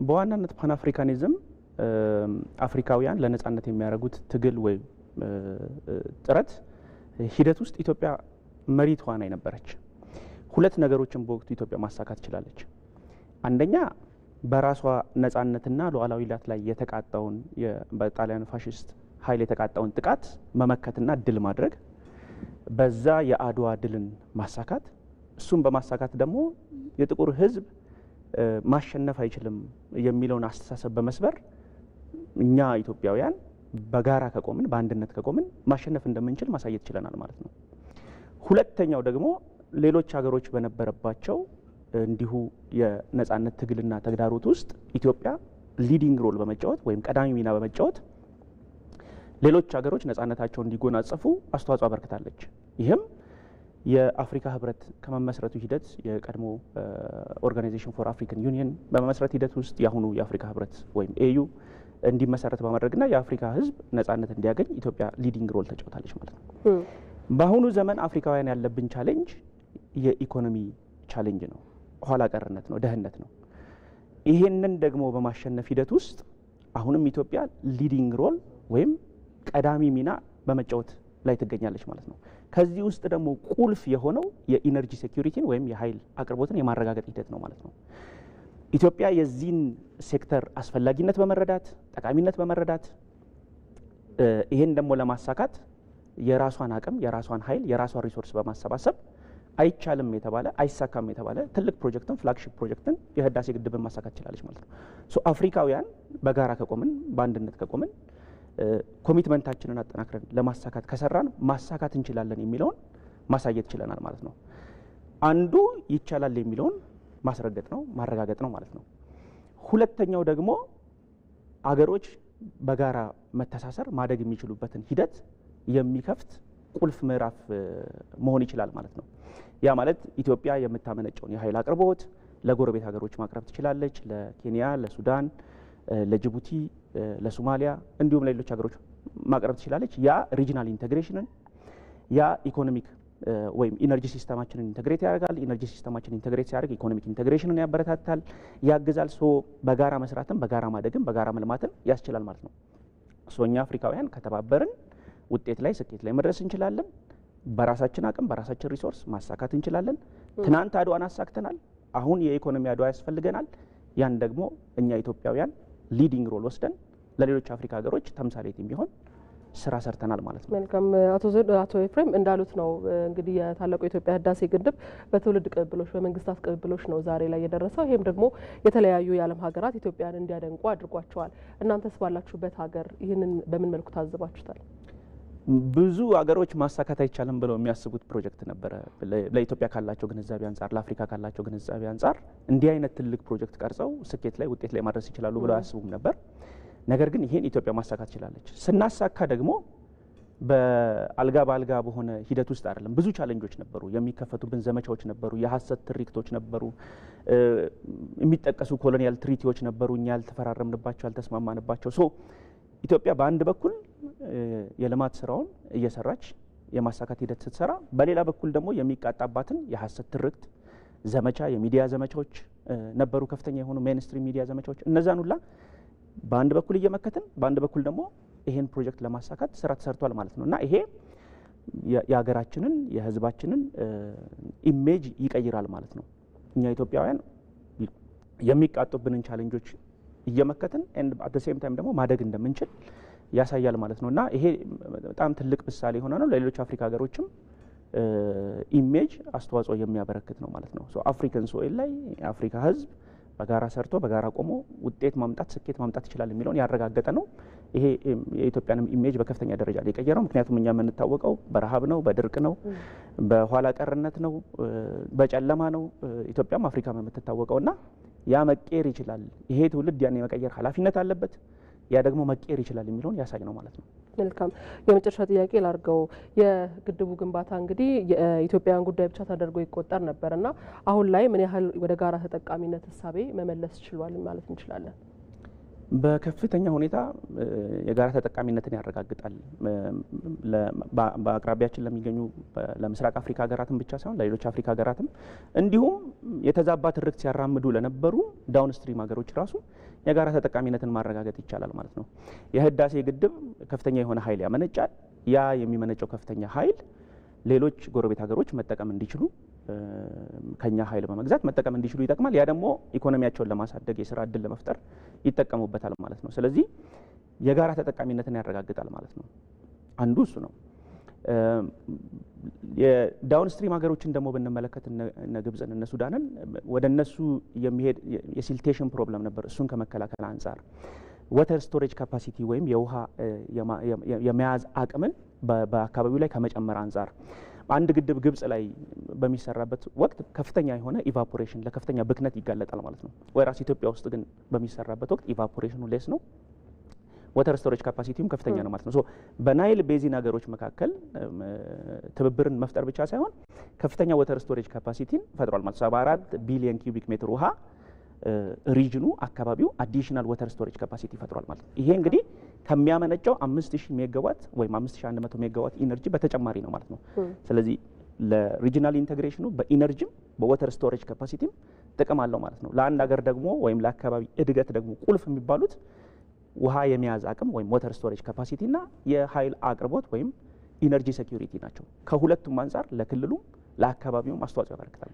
በዋናነት ፓን አፍሪካኒዝም አፍሪካውያን ለነጻነት የሚያደርጉት ትግል ወይ ጥረት ሂደት ውስጥ ኢትዮጵያ መሪ ተዋናይ ነበረች። ሁለት ነገሮችን በወቅቱ ኢትዮጵያ ማሳካት ችላለች። አንደኛ በራሷ ነጻነትና ሉዓላዊነት ላይ የተቃጣውን በጣሊያን ፋሽስት ኃይል የተቃጣውን ጥቃት መመከትና ድል ማድረግ፣ በዛ የአድዋ ድልን ማሳካት፣ እሱም በማሳካት ደግሞ የጥቁር ሕዝብ ማሸነፍ አይችልም የሚለውን አስተሳሰብ በመስበር እኛ ኢትዮጵያውያን በጋራ ከቆምን በአንድነት ከቆምን ማሸነፍ እንደምንችል ማሳየት ችለናል ማለት ነው። ሁለተኛው ደግሞ ሌሎች ሀገሮች በነበረባቸው እንዲሁ የነጻነት ትግልና ተግዳሮት ውስጥ ኢትዮጵያ ሊዲንግ ሮል በመጫወት ወይም ቀዳሚ ሚና በመጫወት ሌሎች ሀገሮች ነጻነታቸውን እንዲጎናጸፉ አስተዋጽኦ አበርክታለች። ይህም የአፍሪካ ህብረት ከመመስረቱ ሂደት የቀድሞ ኦርጋናይዜሽን ፎር አፍሪካን ዩኒየን በመመስረት ሂደት ውስጥ የአሁኑ የአፍሪካ ህብረት ወይም ኤዩ እንዲመሰረት በማድረግና የአፍሪካ ህዝብ ነጻነት እንዲያገኝ ኢትዮጵያ ሊዲንግ ሮል ተጫውታለች ማለት ነው። በአሁኑ ዘመን አፍሪካውያን ያለብን ቻሌንጅ የኢኮኖሚ ቻሌንጅ ነው፣ ኋላ ቀርነት ነው፣ ደህንነት ነው። ይሄንን ደግሞ በማሸነፍ ሂደት ውስጥ አሁንም ኢትዮጵያ ሊዲንግ ሮል ወይም ቀዳሚ ሚና በመጫወት ላይ ትገኛለች ማለት ነው። ከዚህ ውስጥ ደግሞ ቁልፍ የሆነው የኢነርጂ ሴኩሪቲን ወይም የኃይል አቅርቦትን የማረጋገጥ ሂደት ነው ማለት ነው። ኢትዮጵያ የዚህን ሴክተር አስፈላጊነት በመረዳት ጠቃሚነት በመረዳት ይሄን ደግሞ ለማሳካት የራሷን አቅም፣ የራሷን ኃይል፣ የራሷን ሪሶርስ በማሰባሰብ አይቻልም የተባለ አይሳካም የተባለ ትልቅ ፕሮጀክትን ፍላግሺፕ ፕሮጀክትን የህዳሴ ግድብን ማሳካት ችላለች ማለት ነው። ሶ አፍሪካውያን በጋራ ከቆምን በአንድነት ከቆምን ኮሚትመንታችንን አጠናክረን ለማሳካት ከሰራን ማሳካት እንችላለን የሚለውን ማሳየት ችለናል ማለት ነው። አንዱ ይቻላል የሚለውን ማስረገጥ ነው ማረጋገጥ ነው ማለት ነው። ሁለተኛው ደግሞ አገሮች በጋራ መተሳሰር ማደግ የሚችሉበትን ሂደት የሚከፍት ቁልፍ ምዕራፍ መሆን ይችላል ማለት ነው። ያ ማለት ኢትዮጵያ የምታመነጨውን የኃይል አቅርቦት ለጎረቤት ሀገሮች ማቅረብ ትችላለች። ለኬንያ፣ ለሱዳን፣ ለጅቡቲ፣ ለሶማሊያ እንዲሁም ለሌሎች ሀገሮች ማቅረብ ትችላለች። ያ ሪጂናል ኢንቴግሬሽንን ያ ኢኮኖሚክ ወይም ኢነርጂ ሲስተማችንን ኢንተግሬት ያደርጋል። ኢነርጂ ሲስተማችንን ኢንተግሬት ሲያደርግ ኢኮኖሚክ ኢንተግሬሽንን ያበረታታል፣ ያግዛል። ሶ በጋራ መስራትን፣ በጋራ ማደግን፣ በጋራ መልማትን ያስችላል ማለት ነው። ሶ እኛ አፍሪካውያን ከተባበርን ውጤት ላይ ስኬት ላይ መድረስ እንችላለን። በራሳችን አቅም በራሳችን ሪሶርስ ማሳካት እንችላለን። ትናንት አድዋን አሳክተናል። አሁን የኢኮኖሚ አድዋ ያስፈልገናል። ያን ደግሞ እኛ ኢትዮጵያውያን ሊዲንግ ሮል ወስደን ለሌሎች አፍሪካ ሀገሮች ተምሳሌት የሚሆን ስራ ሰርተናል ማለት ነው። መልካም አቶ ኤፍሬም እንዳሉት ነው እንግዲህ የታላቁ የኢትዮጵያ ህዳሴ ግድብ በትውልድ ቅብብሎች በመንግስታት ቅብብሎች ነው ዛሬ ላይ የደረሰው። ይሄም ደግሞ የተለያዩ የዓለም ሀገራት ኢትዮጵያን እንዲያደንቁ አድርጓቸዋል። እናንተስ ባላችሁበት ሀገር ይህንን በምን መልኩ ታዝባችሁታል? ብዙ ሀገሮች ማሳካት አይቻልም ብለው የሚያስቡት ፕሮጀክት ነበረ። ለኢትዮጵያ ካላቸው ግንዛቤ አንጻር፣ ለአፍሪካ ካላቸው ግንዛቤ አንጻር እንዲህ አይነት ትልቅ ፕሮጀክት ቀርጸው ስኬት ላይ ውጤት ላይ ማድረስ ይችላሉ ብለው አያስቡም ነበር። ነገር ግን ይሄን ኢትዮጵያ ማሳካት ችላለች። ስናሳካ ደግሞ በአልጋ በአልጋ በሆነ ሂደት ውስጥ አይደለም። ብዙ ቻሌንጆች ነበሩ፣ የሚከፈቱብን ዘመቻዎች ነበሩ፣ የሀሰት ትርክቶች ነበሩ፣ የሚጠቀሱ ኮሎኒያል ትሪቲዎች ነበሩ፣ እኛ ያልተፈራረምንባቸው ያልተስማማንባቸው። ሶ ኢትዮጵያ በአንድ በኩል የልማት ስራውን እየሰራች የማሳካት ሂደት ስትሰራ፣ በሌላ በኩል ደግሞ የሚቃጣባትን የሀሰት ትርክት ዘመቻ፣ የሚዲያ ዘመቻዎች ነበሩ፣ ከፍተኛ የሆኑ ሜንስትሪም ሚዲያ ዘመቻዎች። እነዛን ሁላ በአንድ በኩል እየመከትን በአንድ በኩል ደግሞ ይሄን ፕሮጀክት ለማሳካት ስራ ተሰርቷል ማለት ነው እና ይሄ የሀገራችንን የህዝባችንን ኢሜጅ ይቀይራል ማለት ነው። እኛ ኢትዮጵያውያን የሚቃጡብንን ቻሌንጆች እየመከትን ኤንድ አት ዘ ሴም ታይም ደግሞ ማደግ እንደምንችል ያሳያል ማለት ነው እና ይሄ በጣም ትልቅ ምሳሌ ሆነ ነው ለሌሎች አፍሪካ ሀገሮችም ኢሜጅ አስተዋጽኦ የሚያበረክት ነው ማለት ነው። ሶ አፍሪካን ሶይል ላይ የአፍሪካ ህዝብ በጋራ ሰርቶ በጋራ ቆሞ ውጤት ማምጣት ስኬት ማምጣት ይችላል የሚለውን ያረጋገጠ ነው። ይሄ የኢትዮጵያንም ኢሜጅ በከፍተኛ ደረጃ ላይ የቀየረው። ምክንያቱም እኛ የምንታወቀው በረሃብ ነው፣ በድርቅ ነው፣ በኋላ ቀርነት ነው፣ በጨለማ ነው። ኢትዮጵያም አፍሪካም የምትታወቀው እና ያ መቀየር ይችላል። ይሄ ትውልድ ያን የመቀየር ኃላፊነት አለበት። ያ ደግሞ መቀየር ይችላል የሚለውን ያሳይ ነው ማለት ነው። መልካም የመጨረሻ ጥያቄ ላርገው። የግድቡ ግንባታ እንግዲህ የኢትዮጵያውያን ጉዳይ ብቻ ተደርጎ ይቆጠር ነበርና አሁን ላይ ምን ያህል ወደ ጋራ ተጠቃሚነት እሳቤ መመለስ ችሏል ማለት እንችላለን? በከፍተኛ ሁኔታ የጋራ ተጠቃሚነትን ያረጋግጣል። በአቅራቢያችን ለሚገኙ ለምስራቅ አፍሪካ ሀገራትም ብቻ ሳይሆን ለሌሎች አፍሪካ ሀገራትም እንዲሁም የተዛባ ትርክት ሲያራምዱ ለነበሩ ዳውንስትሪም ሀገሮች ራሱ የጋራ ተጠቃሚነትን ማረጋገጥ ይቻላል ማለት ነው። የህዳሴ ግድብ ከፍተኛ የሆነ ኃይል ያመነጫል። ያ የሚመነጨው ከፍተኛ ኃይል ሌሎች ጎረቤት ሀገሮች መጠቀም እንዲችሉ ከኛ ኃይል በመግዛት መጠቀም እንዲችሉ ይጠቅማል። ያ ደግሞ ኢኮኖሚያቸውን ለማሳደግ የስራ እድል ለመፍጠር ይጠቀሙበታል ማለት ነው። ስለዚህ የጋራ ተጠቃሚነትን ያረጋግጣል ማለት ነው። አንዱ እሱ ነው። የዳውንስትሪም ሀገሮችን ደግሞ ብንመለከት እነ ግብፅን እነ ሱዳንን ወደ እነሱ የሚሄድ የሲልቴሽን ፕሮብለም ነበር። እሱን ከመከላከል አንጻር ወተር ስቶሬጅ ካፓሲቲ ወይም የውሃ የመያዝ አቅምን በአካባቢው ላይ ከመጨመር አንጻር አንድ ግድብ ግብጽ ላይ በሚሰራበት ወቅት ከፍተኛ የሆነ ኢቫፖሬሽን ለከፍተኛ ብክነት ይጋለጣል ማለት ነው። ወይራስ ኢትዮጵያ ውስጥ ግን በሚሰራበት ወቅት ኢቫፖሬሽኑ ሌስ ነው፣ ወተር ስቶሬጅ ካፓሲቲውም ከፍተኛ ነው ማለት ነው። ሶ በናይል ቤዚን ሀገሮች መካከል ትብብርን መፍጠር ብቻ ሳይሆን ከፍተኛ ወተር ስቶሬጅ ካፓሲቲን ፈጥሯል ማለት 74 ቢሊዮን ኪዩቢክ ሜትር ውሃ ሪጅኑ አካባቢው አዲሽናል ወተር ስቶሬጅ ካፓሲቲ ፈጥሯል ማለት ነው። ይሄ እንግዲህ ከሚያመነጨው 5000 ሜጋዋት ወይም 5100 ሜጋዋት ኢነርጂ በተጨማሪ ነው ማለት ነው። ስለዚህ ለሪጂናል ኢንቴግሬሽኑ በኢነርጂም በወተር ስቶሬጅ ካፓሲቲም ጥቅም አለው ማለት ነው። ለአንድ ሀገር ደግሞ ወይም ለአካባቢ እድገት ደግሞ ቁልፍ የሚባሉት ውሃ የመያዝ አቅም ወይም ወተር ስቶሬጅ ካፓሲቲ እና የኃይል አቅርቦት ወይም ኢነርጂ ሴኩሪቲ ናቸው። ከሁለቱም አንጻር ለክልሉም ለአካባቢውም አስተዋጽኦ ያበረክታል።